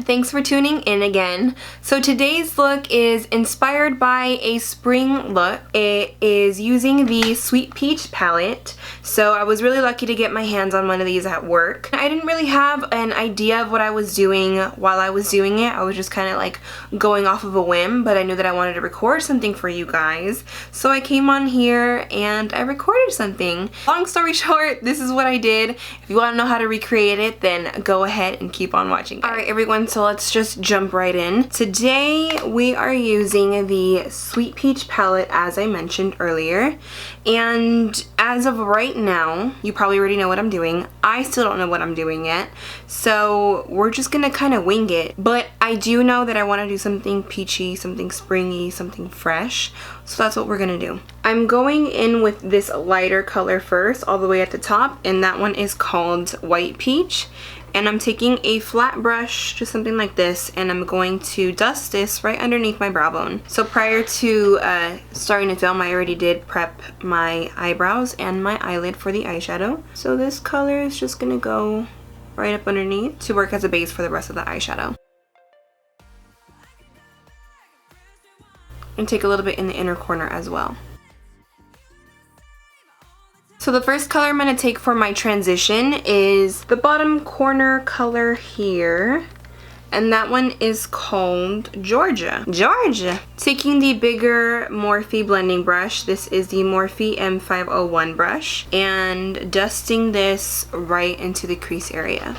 thanks for tuning in again. So today's look is inspired by a spring look. It is using the Sweet Peach palette. So I was really lucky to get my hands on one of these at work. I didn't really have an idea of what I was doing while I was doing it. I was just kind of like going off of a whim, but I knew that I wanted to record something for you guys. So I came on here and I recorded something. Long story short, this is what I did. If you want to know how to recreate it, then go ahead and keep on watching. Alright everyone, so let's just jump right in. Today we are using the Sweet Peach palette as I mentioned earlier, and as of right now, you probably already know what I'm doing. I still don't know what I'm doing yet, so we're just gonna kind of wing it. But I do know that I want to do something peachy, something springy, something fresh, so that's what we're gonna do. I'm going in with this lighter color first, all the way at the top, and that one is called White Peach. And I'm taking a flat brush, just something like this, and I'm going to dust this right underneath my brow bone. So prior to starting to film, I already did prep my eyebrows and my eyelid for the eyeshadow. So this color is just gonna go right up underneath to work as a base for the rest of the eyeshadow. And take a little bit in the inner corner as well. So the first color I'm going to take for my transition is the bottom corner color here. And that one is called Georgia. Georgia! Taking the bigger Morphe blending brush, this is the Morphe M501 brush, and dusting this right into the crease area.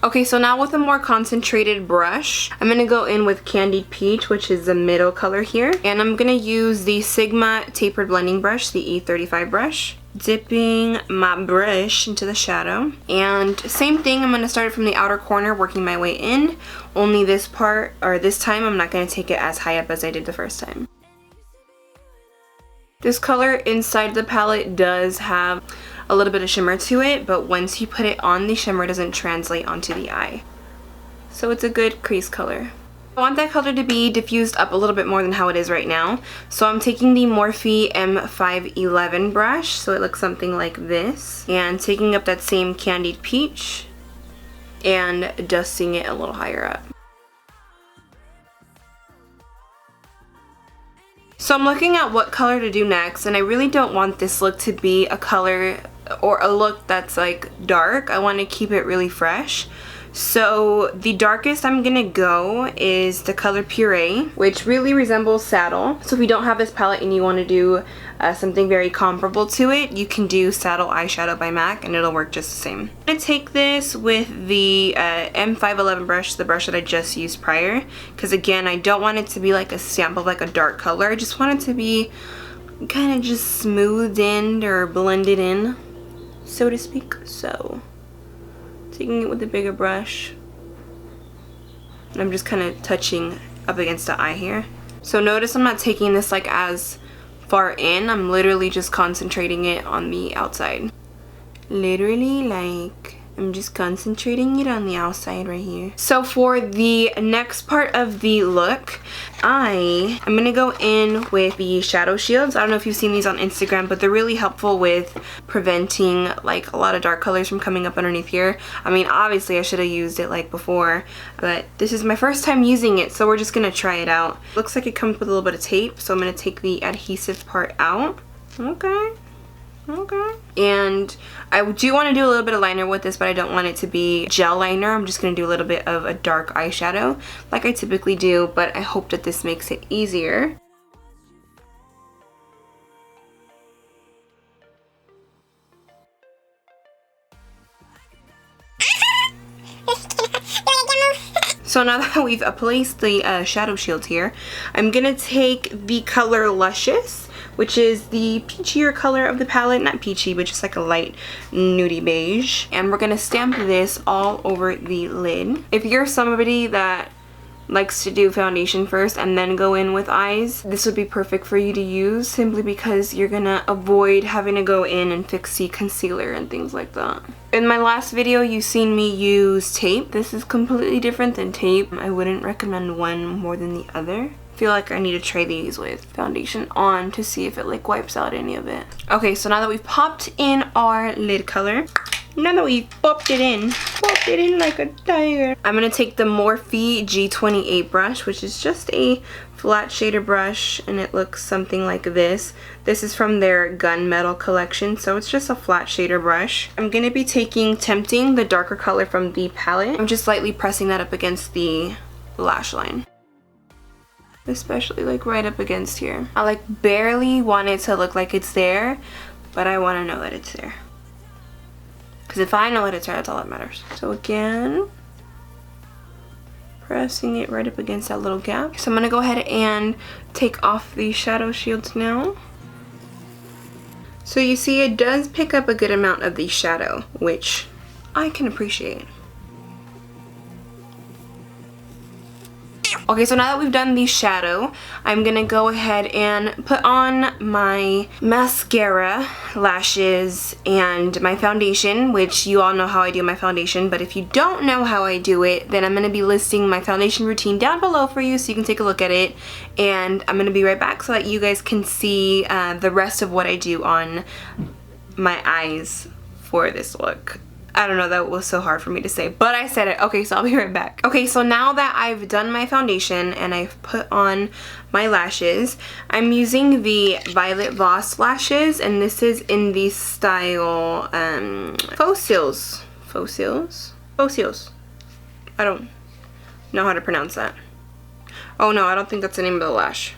Okay, so now with a more concentrated brush, I'm going to go in with Candied Peach, which is the middle color here. And I'm going to use the Sigma tapered blending brush, the E35 brush. Dipping my brush into the shadow. And same thing, I'm going to start from the outer corner, working my way in. Only this part, or this time, I'm not going to take it as high up as I did the first time. This color inside the palette does have a little bit of shimmer to it, but once you put it on, the shimmer doesn't translate onto the eye. So it's a good crease color. I want that color to be diffused up a little bit more than how it is right now. So I'm taking the Morphe M511 brush, so it looks something like this, and taking up that same Candied Peach and dusting it a little higher up. So I'm looking at what color to do next, and I really don't want this look to be a color or a look that's like dark. I want to keep it really fresh. So the darkest I'm gonna go is the color Puree, which really resembles Saddle. So if you don't have this palette and you want to do something very comparable to it, you can do Saddle eyeshadow by MAC and it'll work just the same. I'm gonna take this with the M511 brush, the brush that I just used prior, because again, I don't want it to be like a stamp of like a dark color. I just want it to be kind of just smoothed in or blended in, so to speak. So taking it with a bigger brush, and I'm just kind of touching up against the eye here. So notice I'm not taking this like as far in, I'm literally just concentrating it on the outside. Literally, like, I'm just concentrating it on the outside right here. So for the next part of the look, I'm gonna go in with the shadow shields. I don't know if you've seen these on Instagram, but they're really helpful with preventing like a lot of dark colors from coming up underneath here. I mean, obviously I should have used it like before, but this is my first time using it, so we're just gonna try it out. Looks like it comes with a little bit of tape, so I'm gonna take the adhesive part out. Okay. And I do want to do a little bit of liner with this, but I don't want it to be gel liner. I'm just going to do a little bit of a dark eyeshadow like I typically do, but I hope that this makes it easier. So now that we've placed the shadow shields here, I'm going to take the color Luscious, which is the peachier color of the palette. Not peachy, but just like a light nudie beige. And we're going to stamp this all over the lid. If you're somebody that likes to do foundation first and then go in with eyes, this would be perfect for you to use, simply because you're gonna avoid having to go in and fix the concealer and things like that. In my last video, you've seen me use tape. This is completely different than tape. I wouldn't recommend one more than the other. I feel like I need to try these with foundation on to see if it like wipes out any of it. Okay, so now that we've popped in our lid color, Now that we popped it in like a tiger. I'm gonna take the Morphe G28 brush, which is just a flat shader brush, and it looks something like this. This is from their Gunmetal collection, so it's just a flat shader brush. I'm gonna be taking Tempting, the darker color from the palette. I'm just lightly pressing that up against the lash line. Especially like right up against here. I like barely want it to look like it's there, but I want to know that it's there. Because if I know that it's there, that's all that matters. So again, pressing it right up against that little gap. So I'm going to go ahead and take off the shadow shields now. So you see it does pick up a good amount of the shadow, which I can appreciate. Okay, so now that we've done the shadow, I'm gonna go ahead and put on my mascara, lashes, and my foundation, which you all know how I do my foundation, but if you don't know how I do it, then I'm gonna be listing my foundation routine down below for you so you can take a look at it, and I'm gonna be right back so that you guys can see the rest of what I do on my eyes for this look. I don't know, that was so hard for me to say, but I said it. Okay, so I'll be right back. Okay, so now that I've done my foundation and I've put on my lashes, I'm using the ShopVioletVoss lashes, and this is in the style Fossils. I don't know how to pronounce that. Oh no, I don't think that's the name of the lash.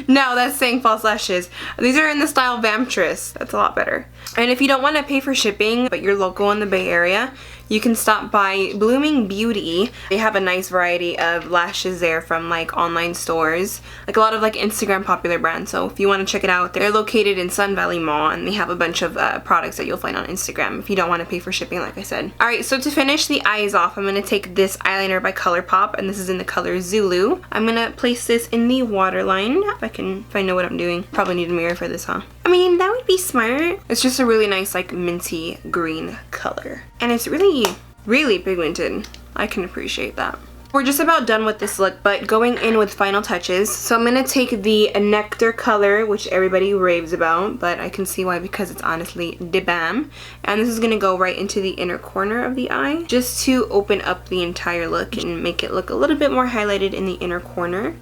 No, that's saying false lashes. These are in the style Vamptress. That's a lot better. And if you don't want to pay for shipping, but you're local in the Bay Area, you can stop by Blooming Beauty. They have a nice variety of lashes there from like online stores, like a lot of like Instagram popular brands. So if you want to check it out, they're located in Sun Valley Mall, and they have a bunch of products that you'll find on Instagram if you don't want to pay for shipping, like I said. Alright, so to finish the eyes off, I'm going to take this eyeliner by Colourpop, and this is in the color Zulu. I'm going to place this in the waterline, if I know what I'm doing. Probably need a mirror for this, huh? I mean, that would be smart. It's just a really nice like minty green color. And it's really, really pigmented. I can appreciate that. We're just about done with this look, but going in with final touches. So I'm going to take the Nectar color, which everybody raves about, but I can see why, because it's honestly the bam. And this is going to go right into the inner corner of the eye, just to open up the entire look and make it look a little bit more highlighted in the inner corner.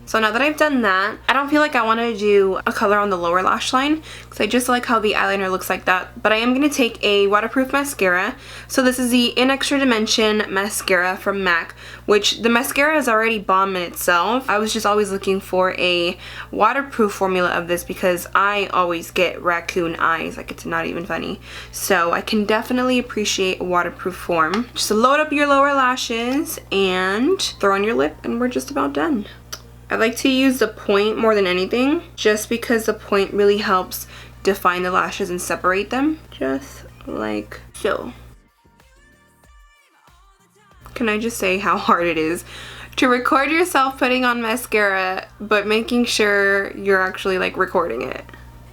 So now that I've done that, I don't feel like I want to do a color on the lower lash line because I just like how the eyeliner looks like that. But I am going to take a waterproof mascara. So this is the In Extra Dimension mascara from MAC, which the mascara is already bomb in itself. I was just always looking for a waterproof formula of this because I always get raccoon eyes, like it's not even funny. So I can definitely appreciate a waterproof form. Just load up your lower lashes and throw on your lip, and we're just about done. I like to use the point more than anything, just because the point really helps define the lashes and separate them, just like so. Can I just say how hard it is to record yourself putting on mascara, but making sure you're actually like recording it?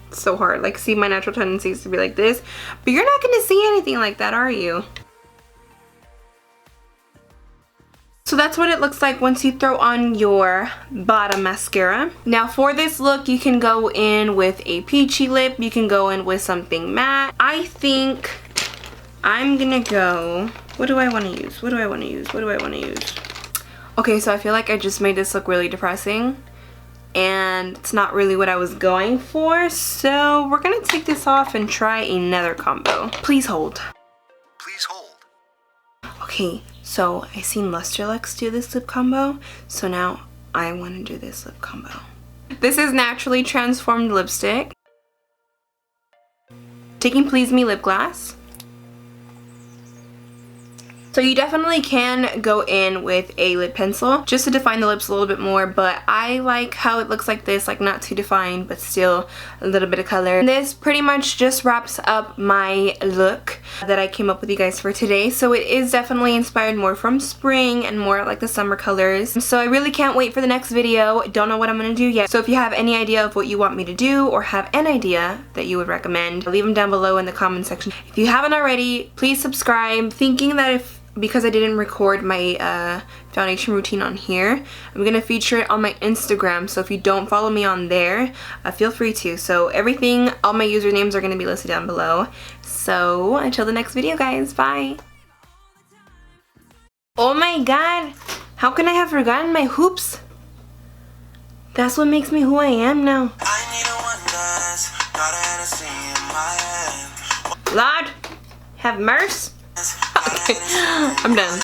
It's so hard. Like, see, my natural tendency is to be like this, but you're not going to see anything like that, are you? So that's what it looks like once you throw on your bottom mascara. Now for this look, you can go in with a peachy lip, you can go in with something matte. I think I'm gonna go, what do I want to use? Okay, so I feel like I just made this look really depressing, and it's not really what I was going for, so we're gonna take this off and try another combo. Please hold. Okay, so I seen Lustrelux do this lip combo, so now I want to do this lip combo. This is Naturally Transformed lipstick. Taking Please Me Lipglass. So you definitely can go in with a lip pencil just to define the lips a little bit more, but I like how it looks like this, like not too defined but still a little bit of color. And this pretty much just wraps up my look that I came up with you guys for today. So it is definitely inspired more from spring and more like the summer colors. So I really can't wait for the next video. Don't know what I'm gonna do yet. So if you have any idea of what you want me to do or have an idea that you would recommend, leave them down below in the comment section. If you haven't already, please subscribe. Thinking that if because I didn't record my foundation routine on here, I'm gonna feature it on my Instagram. So if you don't follow me on there, feel free to. So everything, all my usernames are gonna be listed down below. So until the next video, guys, bye. Oh my god, how can I have forgotten my hoops? That's what makes me who I am now. Lord, have mercy. Okay, I'm done.